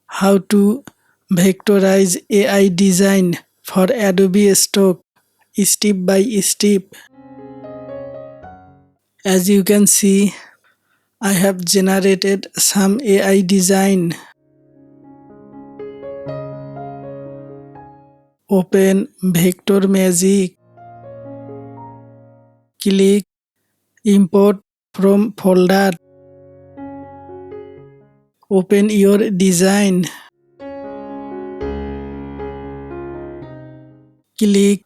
how to vectorize AI design for Adobe Stock step by step. As you can see, I have generated some AI design. Open Vector Magic. Click Import from folder. Open your design. Click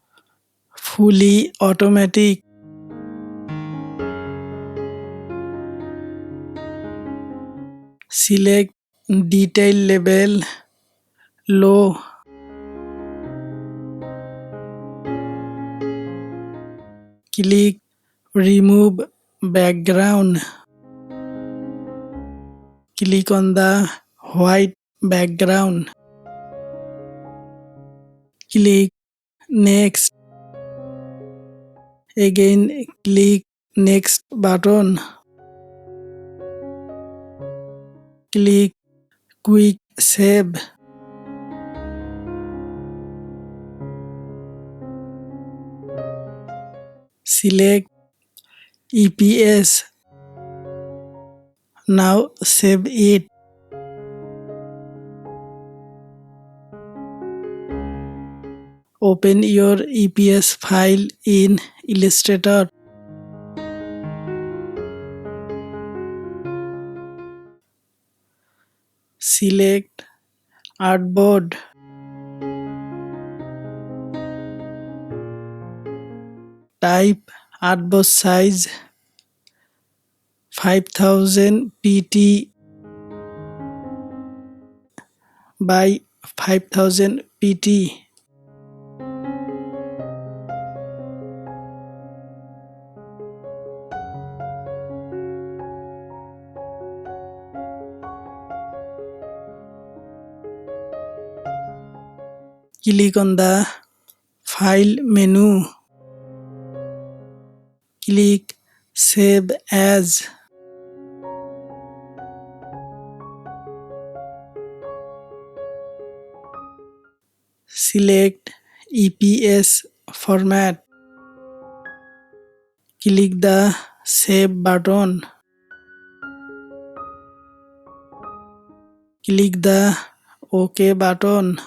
Fully Automatic. Select Detail Level Low. Click Remove Background. Click on the white background. Click Next. Again click Next button. Click Quick Save. Select EPS. Now save it. Open your EPS file in Illustrator. Select Artboard. Type artboard size 5000 pt by 5000 pt. Click on the File menu. Click Save As. Select EPS format. Click the Save button. Click the OK button.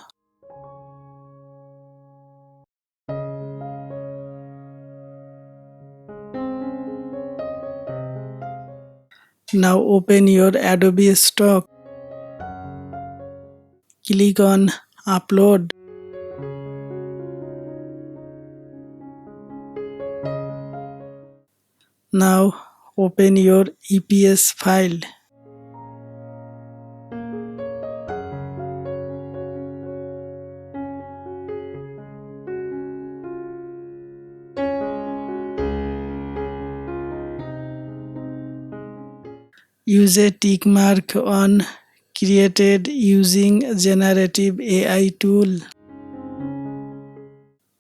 Now open your Adobe Stock. Click on Upload. Now open your EPS file. Use a tick mark on created using generative AI tool.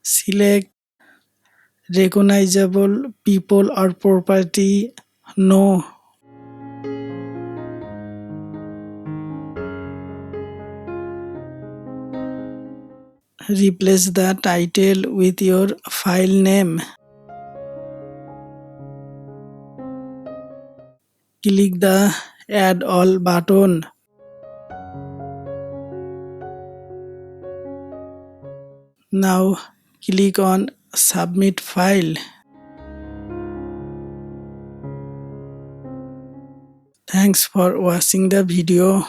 Select recognizable people or property. No. Replace the title with your file name. Click the Add All button. Now click on Submit File. Thanks for watching the video.